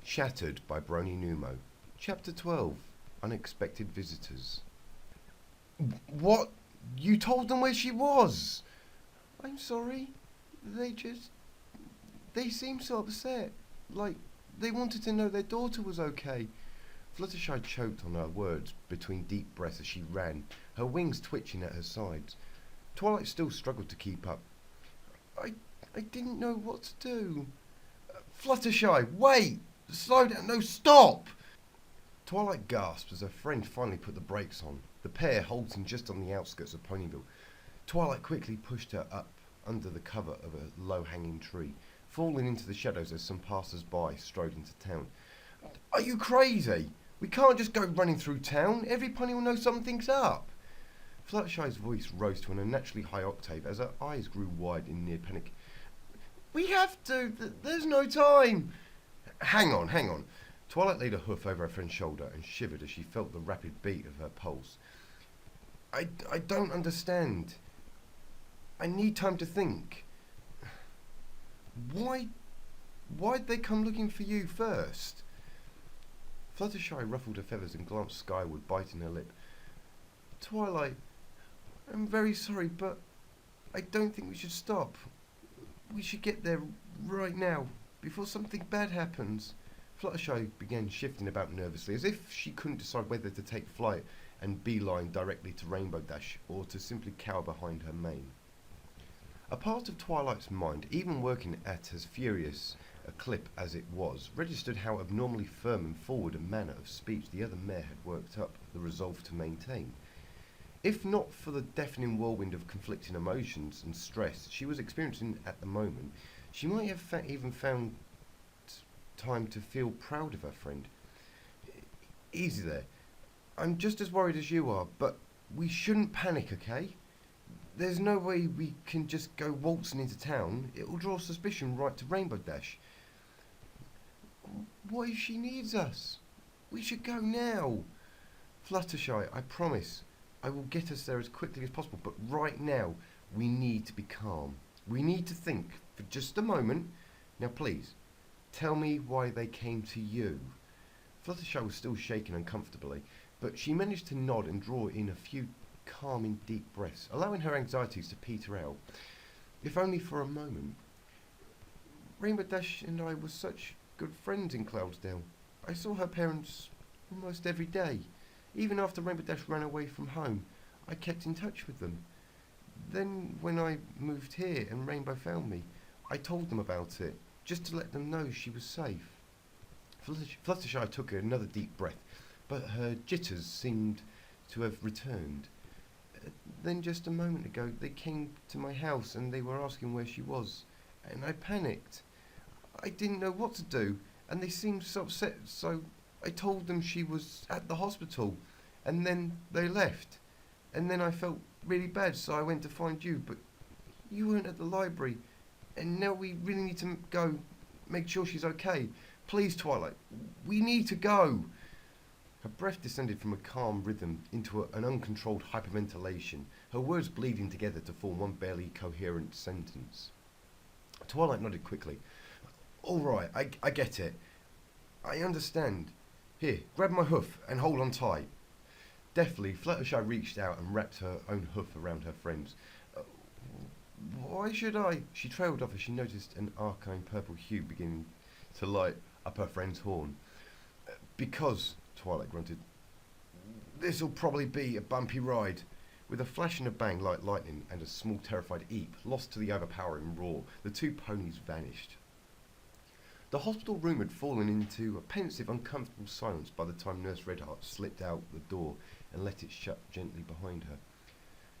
Shattered by BronyNeumo. Chapter 12. Unexpected Visitors. What? You told them where she was? I'm sorry. They seemed so upset. Like, they wanted to know their daughter was okay. Fluttershy choked on her words between deep breaths as she ran, her wings twitching at her sides. Twilight still struggled to keep up. I didn't know what to do. Fluttershy, wait! Slow down, no, stop! Twilight gasped as her friend finally put the brakes on, the pair halting just on the outskirts of Ponyville. Twilight quickly pushed her up under the cover of a low-hanging tree, falling into the shadows as some passers-by strode into town. Are you crazy? We can't just go running through town. Every pony will know something's up. Fluttershy's voice rose to an unnaturally high octave as her eyes grew wide in near panic. We have to. There's no time. Hang on. Twilight laid a hoof over her friend's shoulder and shivered as she felt the rapid beat of her pulse. I don't understand. I need time to think. Why'd they come looking for you first? Fluttershy ruffled her feathers and glanced skyward, biting her lip. Twilight, I'm very sorry, but I don't think we should stop. We should get there right now, before something bad happens. Fluttershy began shifting about nervously, as if she couldn't decide whether to take flight and beeline directly to Rainbow Dash, or to simply cower behind her mane. A part of Twilight's mind, even working at as furious a clip as it was, registered how abnormally firm and forward a manner of speech the other mare had worked up the resolve to maintain. If not for the deafening whirlwind of conflicting emotions and stress she was experiencing at the moment, she might have even found time to feel proud of her friend. Easy there. I'm just as worried as you are, but we shouldn't panic, okay? There's no way we can just go waltzing into town. It will draw suspicion right to Rainbow Dash. What if she needs us? We should go now. Fluttershy, I promise. I will get us there as quickly as possible, but right now, we need to be calm. We need to think for just a moment. Now please, tell me why they came to you. Fluttershy was still shaking uncomfortably, but she managed to nod and draw in a few calming deep breaths, allowing her anxieties to peter out, if only for a moment. Rainbow Dash and I were such good friends in Cloudsdale. I saw her parents almost every day. Even after Rainbow Dash ran away from home, I kept in touch with them. Then when I moved here and Rainbow found me, I told them about it, just to let them know she was safe. Fluttershy took another deep breath, but her jitters seemed to have returned. Then just a moment ago, they came to my house and they were asking where she was, and I panicked. I didn't know what to do, and they seemed so upset, so I told them she was at the hospital, and then they left. And then I felt really bad, so I went to find you, but you weren't at the library, and now we really need to go make sure she's okay. Please, Twilight, we need to go. Her breath descended from a calm rhythm into an uncontrolled hyperventilation, her words bleeding together to form one barely coherent sentence. Twilight nodded quickly. All right, I get it. I understand. Here, grab my hoof and hold on tight. Deftly, Fluttershy reached out and wrapped her own hoof around her friend's. Why should I? She trailed off as she noticed an arcane purple hue beginning to light up her friend's horn. Because, Twilight grunted, this'll probably be a bumpy ride. With a flash and a bang like lightning and a small terrified eep, lost to the overpowering roar, the two ponies vanished. The hospital room had fallen into a pensive, uncomfortable silence by the time Nurse Redheart slipped out the door and let it shut gently behind her.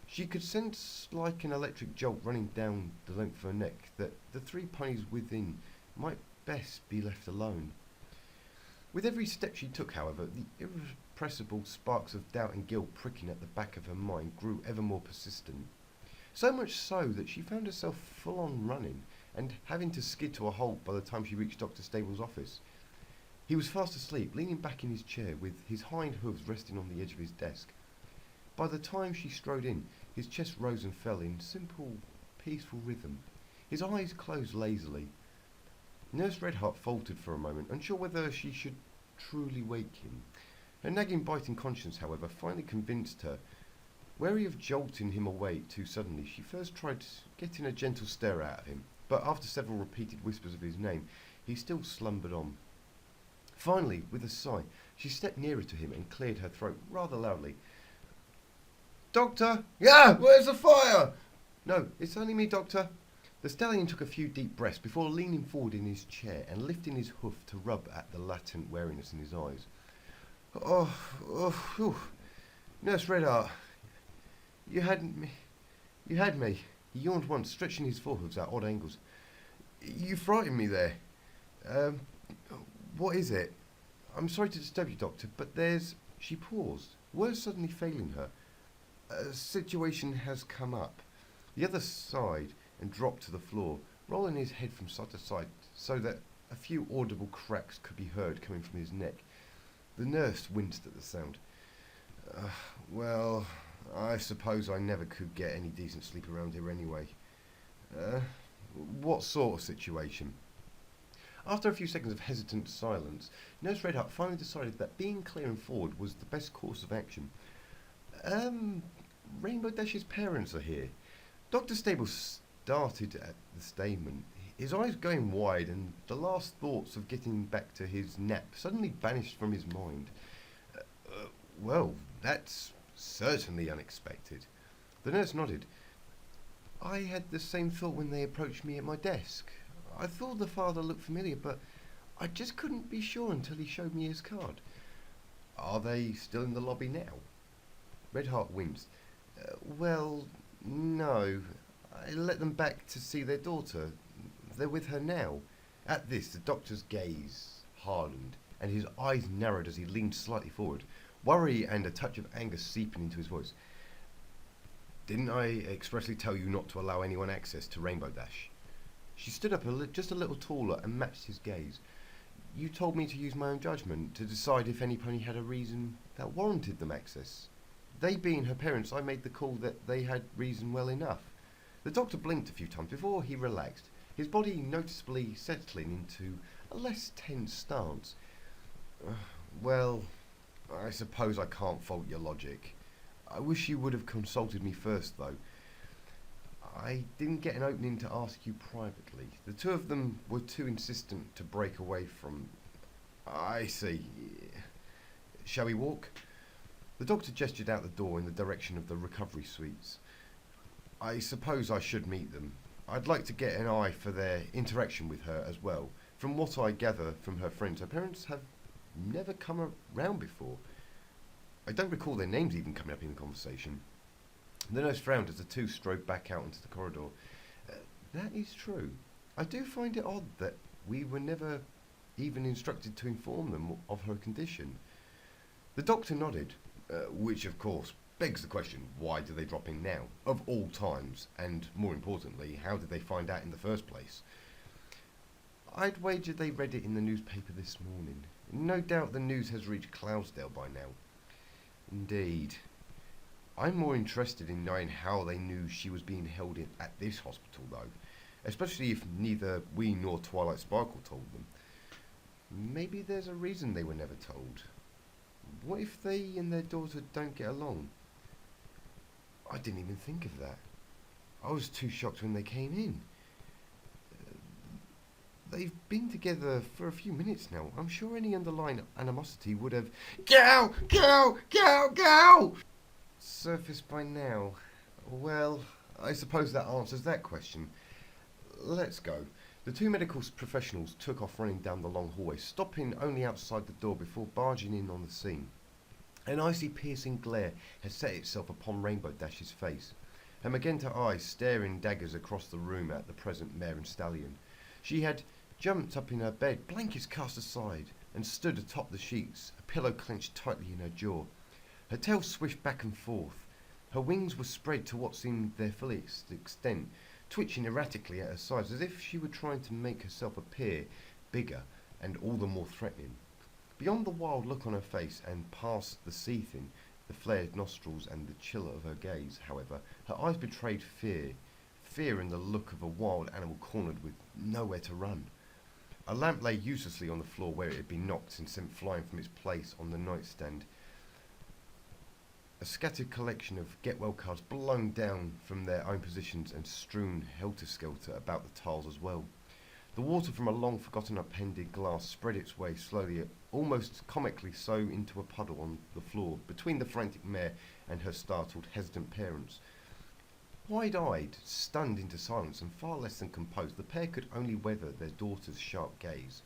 She could sense, like an electric jolt running down the length of her neck, that the three ponies within might best be left alone. With every step she took, however, the irrepressible sparks of doubt and guilt pricking at the back of her mind grew ever more persistent. So much so that she found herself full on running, and having to skid to a halt by the time she reached Dr. Stable's office. He was fast asleep, leaning back in his chair, with his hind hooves resting on the edge of his desk. By the time she strode in, his chest rose and fell in simple, peaceful rhythm. His eyes closed lazily. Nurse Redheart faltered for a moment, unsure whether she should truly wake him. Her nagging, biting conscience, however, finally convinced her. Wary of jolting him awake too suddenly, she first tried getting a gentle stare out of him, but after several repeated whispers of his name, he still slumbered on. Finally, with a sigh, she stepped nearer to him and cleared her throat rather loudly. "Doctor! Yeah, where's the fire?" "No, it's only me, Doctor." The stallion took a few deep breaths before leaning forward in his chair and lifting his hoof to rub at the latent wariness in his eyes. Oh, Nurse Redheart, you had me. He yawned once, stretching his forehooves at odd angles. "You frightened me there. What is it? I'm sorry to disturb you, Doctor, but there's..." She paused, words suddenly failing her. "A situation has come up." The other sighed and dropped to the floor, rolling his head from side to side so that a few audible cracks could be heard coming from his neck. The nurse winced at the sound. Well, I suppose I never could get any decent sleep around here anyway. What sort of situation?" After a few seconds of hesitant silence, Nurse Redheart finally decided that being clear and forward was the best course of action. Rainbow Dash's parents are here." Dr. Stable started at the statement, his eyes going wide, and the last thoughts of getting back to his nap suddenly vanished from his mind. Well, that's certainly unexpected." The nurse nodded. "I had the same thought when they approached me at my desk. I thought the father looked familiar, but I just couldn't be sure until he showed me his card." "Are they still in the lobby now?" Redheart winced. Well, no. I let them back to see their daughter. They're with her now." At this, the doctor's gaze hardened, and his eyes narrowed as he leaned slightly forward, worry and a touch of anger seeping into his voice. "Didn't I expressly tell you not to allow anyone access to Rainbow Dash?" She stood up just a little taller and matched his gaze. "You told me to use my own judgment to decide if any pony had a reason that warranted them access. They being her parents, I made the call that they had reason well enough." The doctor blinked a few times before he relaxed, his body noticeably settling into a less tense stance. Well, I suppose I can't fault your logic. I wish you would have consulted me first, though. I didn't get an opening to ask you privately. The two of them were too insistent to break away from... I see. Shall we walk? The doctor gestured out the door in the direction of the recovery suites. I suppose I should meet them. I'd like to get an eye for their interaction with her as well. From what I gather from her friends, her parents have never come around before. I don't recall their names even coming up in the conversation. The nurse frowned as the two strode back out into the corridor. That is true. I do find it odd that we were never even instructed to inform them of her condition. The doctor nodded, which of course begs the question, why do they drop in now, of all times, and more importantly, how did they find out in the first place? I'd wager they read it in the newspaper this morning. No doubt the news has reached Cloudsdale by now. Indeed. I'm more interested in knowing how they knew she was being held at this hospital, though, especially if neither we nor Twilight Sparkle told them. Maybe there's a reason they were never told. What if they and their daughter don't get along? I didn't even think of that. I was too shocked when they came in. They've been together for a few minutes now. I'm sure any underlying animosity would have... Gow! Gow! Gow! Gow! Surfaced by now. Well, I suppose that answers that question. Let's go. The two medical professionals took off running down the long hallway, stopping only outside the door before barging in on the scene. An icy piercing glare had set itself upon Rainbow Dash's face, her magenta eyes staring daggers across the room at the present mare and stallion. She had jumped up in her bed, blankets cast aside, and stood atop the sheets, a pillow clenched tightly in her jaw. Her tail swished back and forth. Her wings were spread to what seemed their fullest extent, twitching erratically at her sides as if she were trying to make herself appear bigger and all the more threatening. Beyond the wild look on her face and past the seething, the flared nostrils and the chill of her gaze, however, her eyes betrayed fear in the look of a wild animal cornered with nowhere to run. A lamp lay uselessly on the floor where it had been knocked and sent flying from its place on the nightstand. A scattered collection of get-well cards blown down from their own positions and strewn helter-skelter about the tiles as well. The water from a long-forgotten appended glass spread its way slowly, almost comically so, into a puddle on the floor, between the frantic mare and her startled, hesitant parents. Wide-eyed, stunned into silence, and far less than composed, the pair could only weather their daughter's sharp gaze.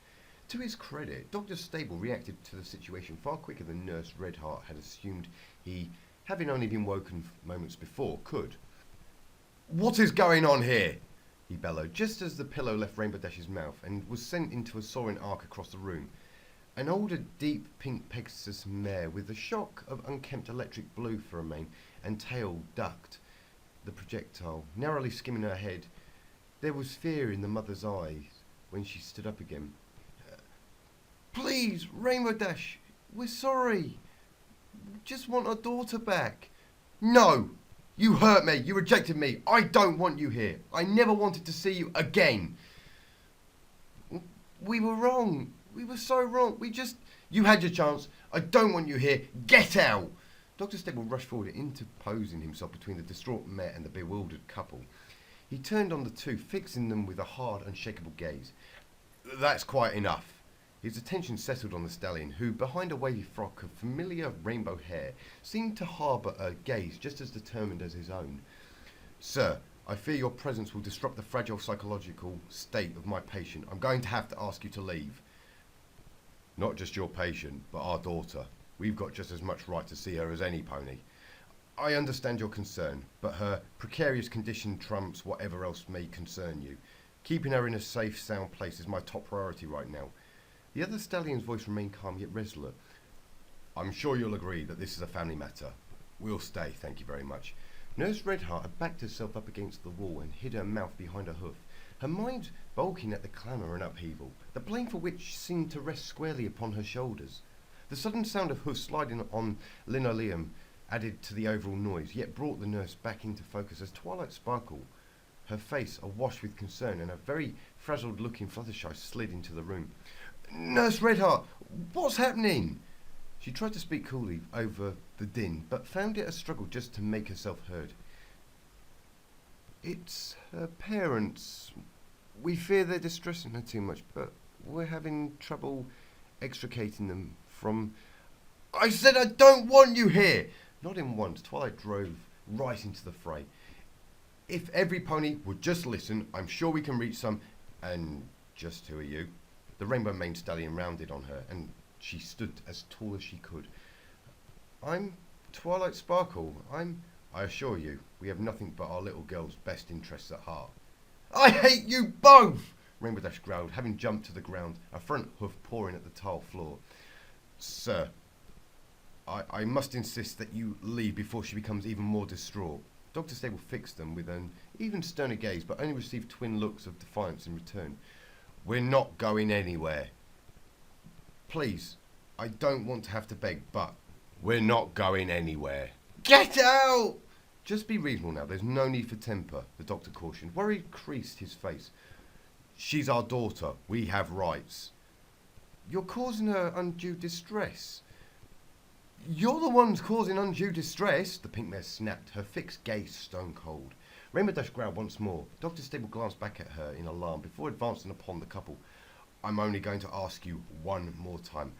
To his credit, Dr. Stable reacted to the situation far quicker than Nurse Redheart had assumed he, having only been woken moments before, could. "What is going on here?" he bellowed, just as the pillow left Rainbow Dash's mouth and was sent into a soaring arc across the room. An older, deep pink Pegasus mare with a shock of unkempt electric blue for a mane and tail ducked the projectile, narrowly skimming her head. There was fear in the mother's eyes when she stood up again. "Please, Rainbow Dash, we're sorry. Just want our daughter back." "No! You hurt me. You rejected me. I don't want you here. I never wanted to see you again." "We were wrong. We were so wrong. You had your chance. I don't want you here. Get out!" Dr. Stable rushed forward, interposing himself between the distraught mare and the bewildered couple. He turned on the two, fixing them with a hard, unshakable gaze. "That's quite enough." His attention settled on the stallion, who, behind a wavy frock of familiar rainbow hair, seemed to harbour a gaze just as determined as his own. "Sir, I fear your presence will disrupt the fragile psychological state of my patient. I'm going to have to ask you to leave." "Not just your patient, but our daughter. We've got just as much right to see her as any pony. I understand your concern, but her precarious condition trumps whatever else may concern you. Keeping her in a safe, sound place is my top priority right now." The other stallion's voice remained calm yet resolute. "I'm sure you'll agree that this is a family matter. We'll stay, thank you very much." Nurse Redheart had backed herself up against the wall and hid her mouth behind her hoof, her mind balking at the clamour and upheaval, the blame for which seemed to rest squarely upon her shoulders. The sudden sound of hoofs sliding on linoleum added to the overall noise, yet brought the nurse back into focus as Twilight Sparkle, her face awash with concern and a very frazzled-looking Fluttershy, slid into the room. "Nurse Redheart, what's happening?" She tried to speak coolly over the din, but found it a struggle just to make herself heard. "It's her parents. We fear they're distressing her too much, but we're having trouble extricating them from—" "I said I don't want you here!" Nodding once, Twilight drove right into the fray. "If every pony would just listen, I'm sure we can reach some—" "And just who are you?" The rainbow-maned stallion rounded on her, and she stood as tall as she could. "I'm Twilight Sparkle. I assure you, we have nothing but our little girl's best interests at heart." "I hate you both!" Rainbow Dash growled, having jumped to the ground, a front hoof pawing at the tile floor. "Sir, I must insist that you leave before she becomes even more distraught." Dr. Stable fixed them with an even sterner gaze, but only received twin looks of defiance in return. "We're not going anywhere." "Please, I don't want to have to beg, but—" "We're not going anywhere." "Get out!" "Just be reasonable now. There's no need for temper," the doctor cautioned. Worry creased his face. "She's our daughter. We have rights." "You're causing her undue distress." "You're the ones causing undue distress," the pink mare snapped, her fixed gaze stone cold. Rainbow Dash growled once more. Dr. Stable glanced back at her in alarm before advancing upon the couple. "I'm only going to ask you one more time.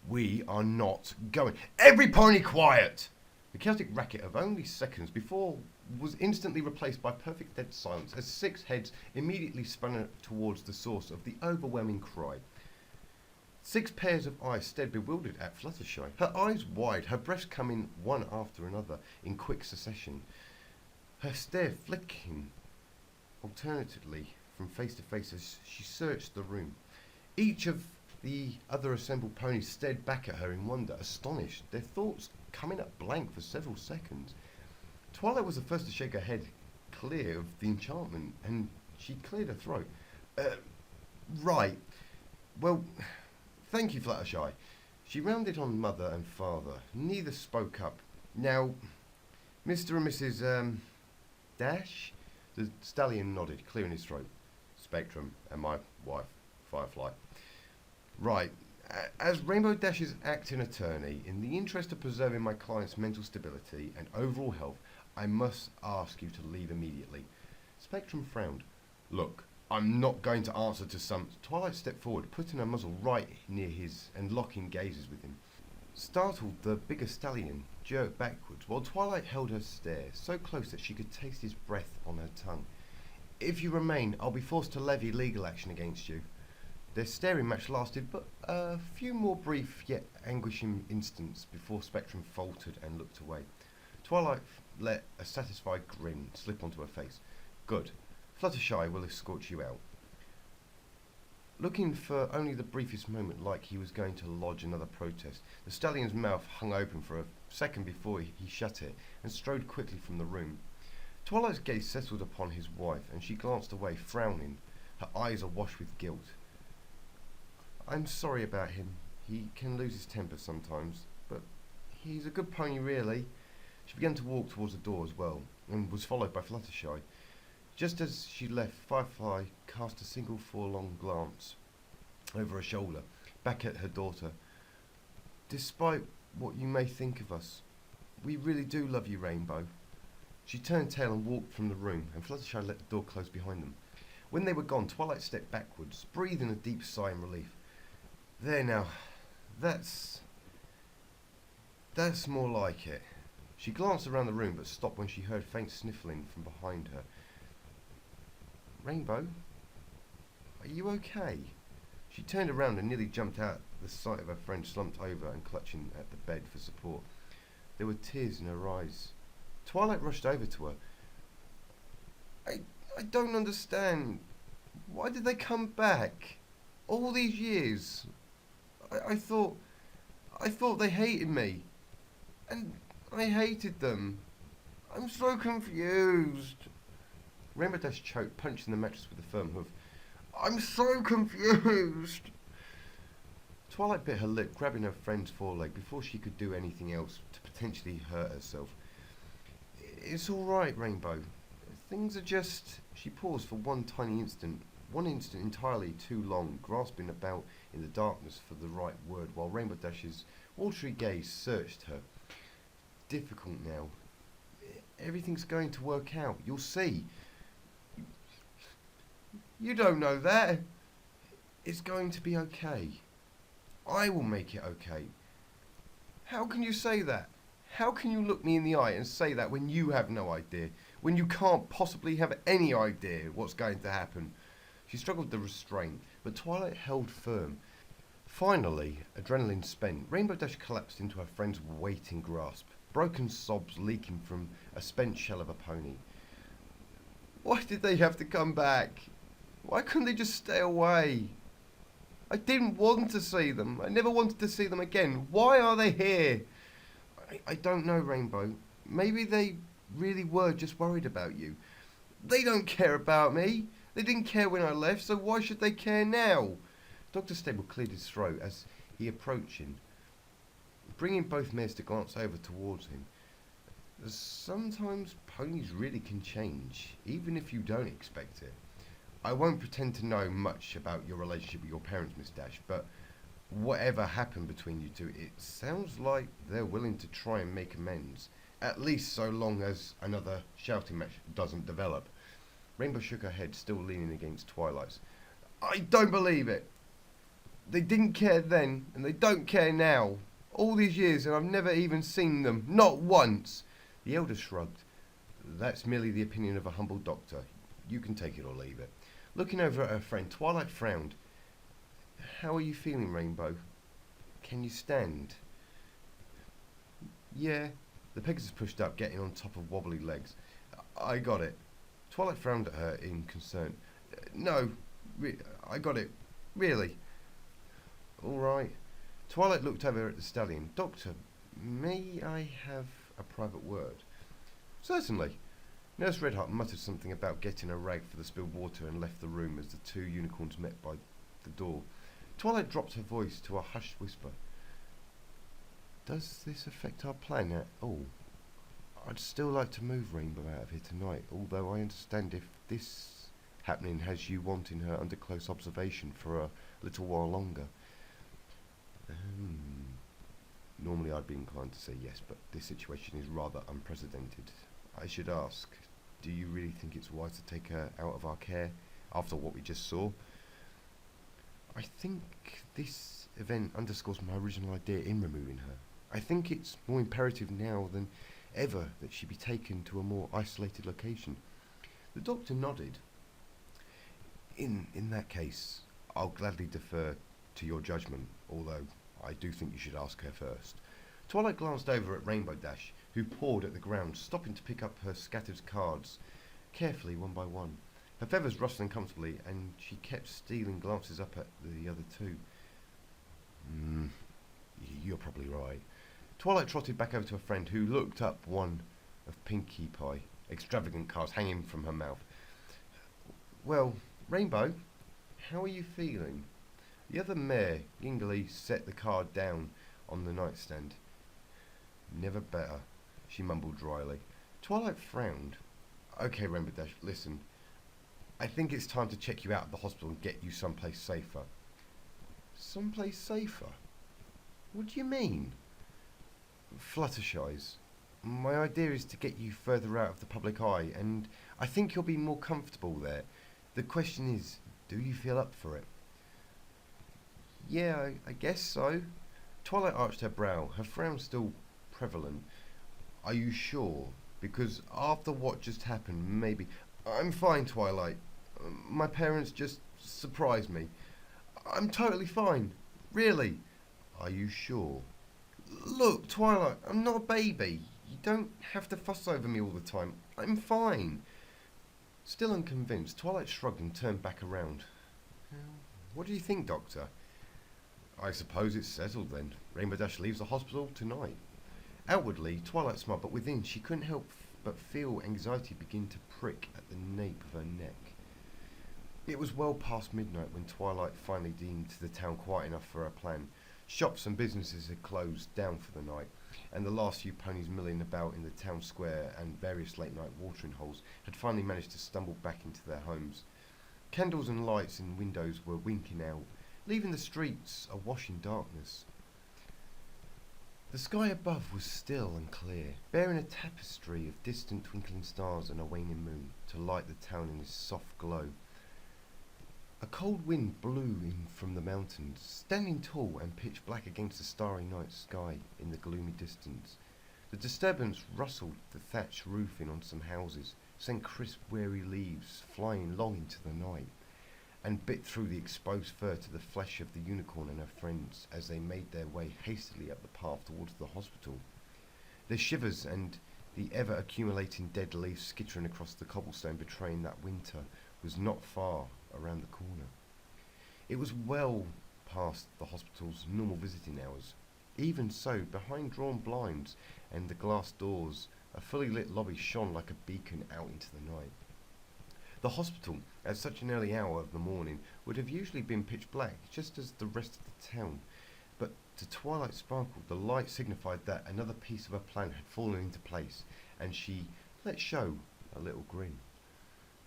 We are not going—" "Every pony quiet!" The chaotic racket of only seconds before was instantly replaced by perfect dead silence as 6 heads immediately spun towards the source of the overwhelming cry. 6 pairs of eyes stared bewildered at Fluttershy, her eyes wide, her breaths coming one after another in quick succession, her stare flicking alternately from face to face as she searched the room. Each of the other assembled ponies stared back at her in wonder, astonished, their thoughts coming up blank for several seconds. Twilight was the first to shake her head clear of the enchantment, and she cleared her throat. Right. Well, thank you, Fluttershy." She rounded on Mother and Father. Neither spoke up. "Now, Mr. and Mrs. Dash?" The stallion nodded, clearing his throat. "Spectrum and my wife, Firefly. Right. As Rainbow Dash's acting attorney, in the interest of preserving my client's mental stability and overall health, I must ask you to leave immediately. Spectrum frowned. Look, I'm not going to answer to some... Twilight stepped forward, putting her muzzle right near his and locking gazes with him. Startled, the bigger stallion jerked backwards, while Twilight held her stare, so close that she could taste his breath on her tongue. If you remain, I'll be forced to levy legal action against you. Their staring match lasted but a few more brief yet anguishing instants before Spectrum faltered and looked away. Twilight let a satisfied grin slip onto her face. Good. Fluttershy will escort you out. Looking for only the briefest moment like he was going to lodge another protest, the stallion's mouth hung open for a second before he shut it and strode quickly from the room. Twilight's gaze settled upon his wife and she glanced away, frowning, her eyes awash with guilt. I'm sorry about him. He can lose his temper sometimes, but he's a good pony, really. She began to walk towards the door as well, and was followed by Fluttershy. Just as she left, Firefly cast a single forlorn glance over her shoulder, back at her daughter. Despite what you may think of us, we really do love you, Rainbow. She turned tail and walked from the room, and Fluttershy let the door close behind them. When they were gone, Twilight stepped backwards, breathing a deep sigh in relief. There now, that's more like it. She glanced around the room but stopped when she heard faint sniffling from behind her. Rainbow, are you okay? She turned around and nearly jumped out at the sight of her friend slumped over and clutching at the bed for support. There were tears in her eyes. Twilight rushed over to her. I don't understand. Why did they come back? All these years. I thought they hated me. And I hated them. I'm so confused. Rainbow Dash choked, punching the mattress with a firm hoof. I'm so confused. Twilight bit her lip, grabbing her friend's foreleg before she could do anything else to potentially hurt herself. It's all right, Rainbow. Things are just... She paused for one instant entirely too long, grasping about in the darkness for the right word, while Rainbow Dash's watery gaze searched her. Difficult now. Everything's going to work out. You'll see. You don't know that. It's going to be okay. I will make it okay. How can you say that? How can you look me in the eye and say that when you have no idea? When you can't possibly have any idea what's going to happen? She struggled to restrain, but Twilight held firm. Finally, adrenaline spent, Rainbow Dash collapsed into her friend's waiting grasp, broken sobs leaking from a spent shell of a pony. Why did they have to come back? Why couldn't they just stay away? I didn't want to see them. I never wanted to see them again. Why are they here? I don't know, Rainbow. Maybe they really were just worried about you. They don't care about me. They didn't care when I left, so why should they care now? Dr. Stable cleared his throat as he approached him, bringing both mares to glance over towards him. Sometimes ponies really can change, even if you don't expect it. I won't pretend to know much about your relationship with your parents, Miss Dash, but whatever happened between you two, it sounds like they're willing to try and make amends, at least so long as another shouting match doesn't develop. Rainbow shook her head, still leaning against Twilight's. I don't believe it. They didn't care then, and they don't care now. All these years, and I've never even seen them. Not once. The elder shrugged. That's merely the opinion of a humble doctor. You can take it or leave it. Looking over at her friend, Twilight frowned. How are you feeling, Rainbow? Can you stand? Yeah. The Pegasus pushed up, getting on top of wobbly legs. I got it. Twilight frowned at her in concern. No, I got it. Really. All right. Twilight looked over at the stallion. Doctor, may I have a private word? Certainly. Nurse Redheart muttered something about getting a rag for the spilled water and left the room as the two unicorns met by the door. Twilight dropped her voice to a hushed whisper. Does this affect our plan at all? I'd still like to move Rainbow out of here tonight, although I understand if this happening has you wanting her under close observation for a little while longer? Normally I'd be inclined to say yes, but this situation is rather unprecedented. I should ask, do you really think it's wise to take her out of our care after what we just saw? I think this event underscores my original idea in removing her. I think it's more imperative now than ever that she be taken to a more isolated location. The doctor nodded. In that case, I'll gladly defer to your judgment, although I do think you should ask her first. Twilight glanced over at Rainbow Dash, who pawed at the ground, stopping to pick up her scattered cards, carefully one by one. Her feathers rustling comfortably, and she kept stealing glances up at the other two. You're probably right. Twilight trotted back over to her friend, who looked up one of Pinkie Pie, extravagant cards hanging from her mouth. Well, Rainbow, how are you feeling? The other mare gingly set the card down on the nightstand. Never better, she mumbled dryly. Twilight frowned. Okay, Rainbow Dash, listen. I think it's time to check you out of the hospital and get you someplace safer. Someplace safer? What do you mean? Fluttershy's. My idea is to get you further out of the public eye, and I think you'll be more comfortable there. The question is, do you feel up for it? Yeah, I guess so. Twilight arched her brow, her frown still prevalent. Are you sure? Because after what just happened, maybe... I'm fine, Twilight. My parents just surprised me. I'm totally fine. Really. Are you sure? Look, Twilight, I'm not a baby. You don't have to fuss over me all the time. I'm fine. Still unconvinced, Twilight shrugged and turned back around. What do you think, Doctor? I suppose it's settled then. Rainbow Dash leaves the hospital tonight. Outwardly, Twilight smiled, but within she couldn't help but feel anxiety begin to prick at the nape of her neck. It was well past midnight when Twilight finally deemed the town quiet enough for her plan. Shops and businesses had closed down for the night, and the last few ponies milling about in the town square and various late-night watering holes had finally managed to stumble back into their homes. Candles and lights in windows were winking out, leaving the streets awash in darkness. The sky above was still and clear, bearing a tapestry of distant twinkling stars and a waning moon to light the town in its soft glow. A cold wind blew in from the mountains, standing tall and pitch black against the starry night sky in the gloomy distance. The disturbance rustled the thatched roofing on some houses, sent crisp, weary leaves flying long into the night, and bit through the exposed fur to the flesh of the unicorn and her friends as they made their way hastily up the path towards the hospital. The shivers and the ever-accumulating dead leaves skittering across the cobblestone betraying that winter was not far around the corner. It was well past the hospital's normal visiting hours. Even so, behind drawn blinds and the glass doors, a fully lit lobby shone like a beacon out into the night. The hospital, at such an early hour of the morning, would have usually been pitch black, just as the rest of the town. But to Twilight Sparkle, the light signified that another piece of her plan had fallen into place, and she let show a little grin.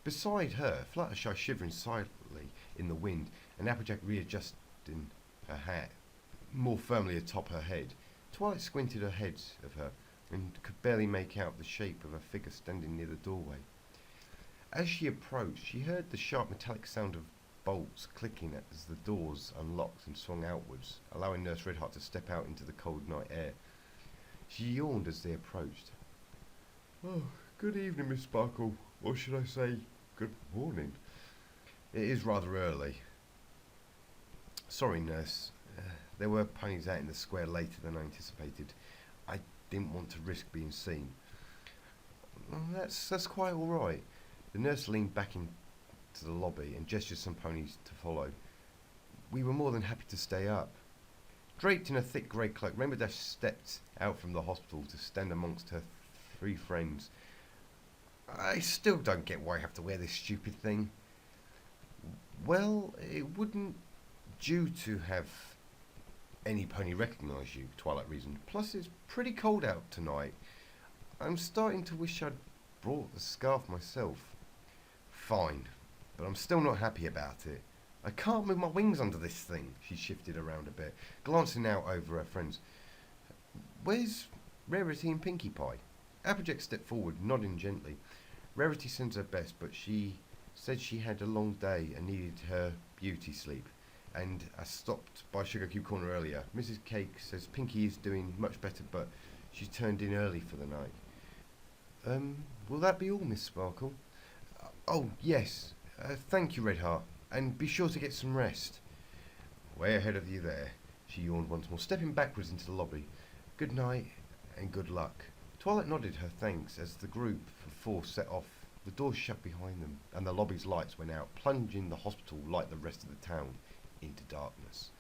Beside her, Fluttershy shivering silently in the wind, and Applejack readjusting her hat more firmly atop her head. Twilight squinted ahead of her, and could barely make out the shape of a figure standing near the doorway. As she approached, she heard the sharp metallic sound of bolts clicking as the doors unlocked and swung outwards, allowing Nurse Redheart to step out into the cold night air. She yawned as they approached. Oh, good evening, Miss Sparkle, or should I say, good morning. It is rather early. Sorry, Nurse. There were ponies out in the square later than I anticipated. I didn't want to risk being seen. That's quite all right. The nurse leaned back into the lobby and gestured some ponies to follow. We were more than happy to stay up. Draped in a thick grey cloak, Rainbow Dash stepped out from the hospital to stand amongst her three friends. I still don't get why I have to wear this stupid thing. Well, it wouldn't do to have any pony recognise you, Twilight reasoned. Plus, it's pretty cold out tonight. I'm starting to wish I'd brought the scarf myself. Fine. but I'm still not happy about it. I can't move my wings under this thing. She shifted around a bit, glancing out over her friends. Where's Rarity and Pinkie Pie? Applejack stepped forward, nodding gently. Rarity sends her best, but she said she had a long day and needed her beauty sleep. And I stopped by Sugar Cube Corner earlier. Mrs. Cake says Pinkie is doing much better, but she's turned in early for the night. Will that be all, Miss Sparkle? Oh, yes. Thank you, Red Heart. And be sure to get some rest. Way ahead of you there, she yawned once more, stepping backwards into the lobby. Good night, and good luck. Twilight nodded her thanks as the group of four set off. The doors shut behind them, and the lobby's lights went out, plunging the hospital, like the rest of the town, into darkness.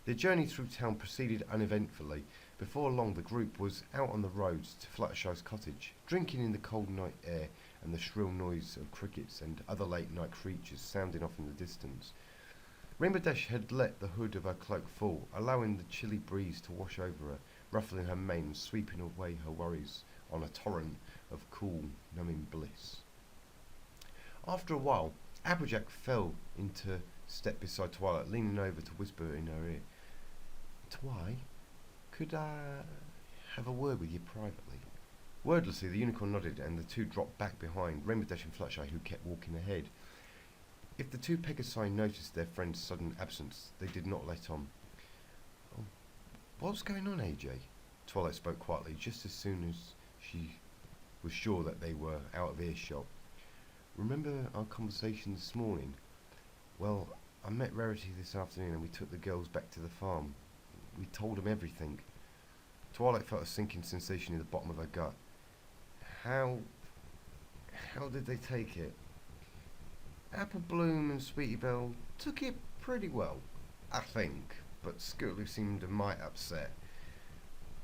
Their journey through town proceeded uneventfully. Before long, the group was out on the roads to Fluttershy's cottage, drinking in the cold night air and the shrill noise of crickets and other late-night creatures sounding off in the distance. Rainbow Dash had let the hood of her cloak fall, allowing the chilly breeze to wash over her, ruffling her mane and sweeping away her worries on a torrent of cool, numbing bliss. After a while, Applejack fell into step beside Twilight, leaning over to whisper in her ear. Twi, could I have a word with you privately? Wordlessly, the unicorn nodded, and the two dropped back behind Rainbow Dash and Fluttershy, who kept walking ahead. If the two Pegasi noticed their friend's sudden absence, they did not let on. Oh, what's going on, AJ? Twilight spoke quietly, just as soon as she was sure that they were out of earshot. Remember our conversation this morning? Well, I met Rarity this afternoon and we took the girls back to the farm. We told them everything. Twilight felt a sinking sensation in the bottom of her gut. How did they take it? Apple Bloom and Sweetie Belle took it pretty well, I think, but Scootaloo seemed a mite upset.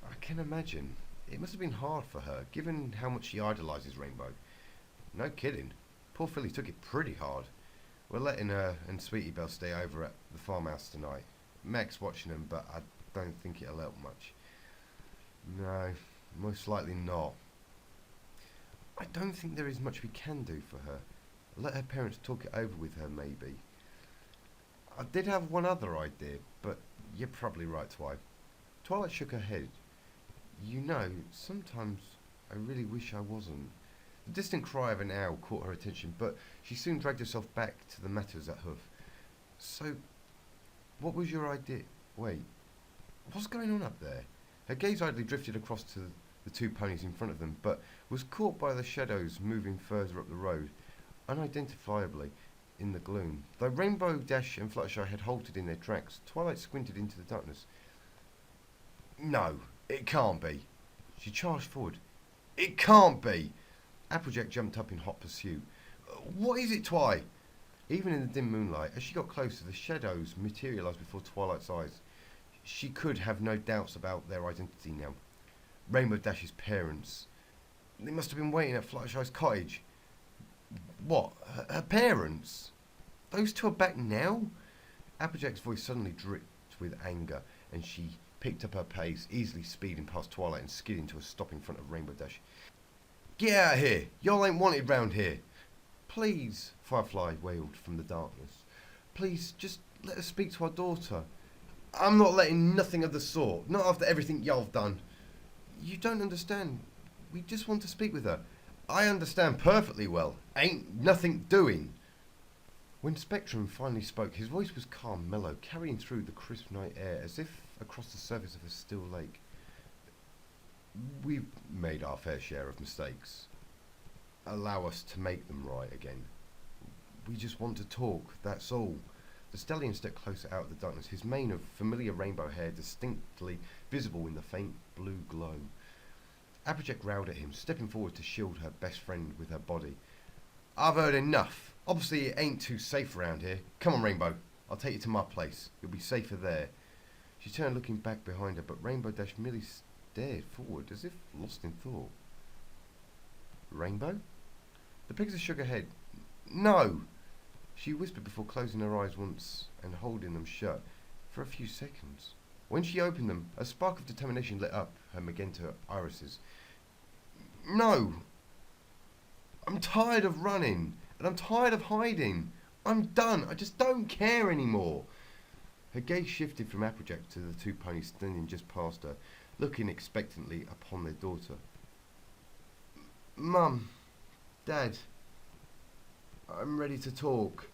I can imagine. It must have been hard for her, given how much she idolises Rainbow. No kidding. Poor Philly took it pretty hard. We're letting her and Sweetie Belle stay over at the farmhouse tonight. Meg's watching them, but I don't think it'll help much. No, most likely not. I don't think there is much we can do for her. Let her parents talk it over with her, maybe. I did have one other idea, but you're probably right, Twi. Twilight shook her head. You know, sometimes I really wish I wasn't. The distant cry of an owl caught her attention, but she soon dragged herself back to the matters at hoof. So, what was your idea? Wait, what's going on up there? Her gaze idly drifted across to the two ponies in front of them, but was caught by the shadows moving further up the road, unidentifiably in the gloom. Though Rainbow Dash and Fluttershy had halted in their tracks, Twilight squinted into the darkness. No, it can't be. She charged forward. It can't be! Applejack jumped up in hot pursuit. What is it, Twi? Even in the dim moonlight, as she got closer, the shadows materialised before Twilight's eyes. She could have no doubts about their identity now. Rainbow Dash's parents. They must have been waiting at Fluttershy's cottage. What? Her parents? Those two are back now? Applejack's voice suddenly dripped with anger, and she picked up her pace, easily speeding past Twilight and skidding to a stop in front of Rainbow Dash. Get out of here! Y'all ain't wanted round here! Please, Firefly wailed from the darkness. Please, just let us speak to our daughter. I'm not letting nothing of the sort, not after everything y'all've done. You don't understand. We just want to speak with her. I understand perfectly well. Ain't nothing doing. When Spectrum finally spoke, his voice was calm, mellow, carrying through the crisp night air as if across the surface of a still lake. We've made our fair share of mistakes. Allow us to make them right again. We just want to talk, that's all. The stallion stepped closer out of the darkness, his mane of familiar rainbow hair distinctly visible in the faint blue glow. Applejack growled at him, stepping forward to shield her best friend with her body. I've heard enough. Obviously it ain't too safe around here. Come on, Rainbow. I'll take you to my place. You'll be safer there. She turned, looking back behind her, but Rainbow Dash merely stared forward as if lost in thought. Rainbow? The pixie shook her head. No! She whispered before closing her eyes once and holding them shut for a few seconds. When she opened them, a spark of determination lit up her magenta irises. No! I'm tired of running. And I'm tired of hiding. I'm done. I just don't care anymore. Her gaze shifted from Applejack to the two ponies standing just past her, looking expectantly upon their daughter. Mum, Dad, I'm ready to talk.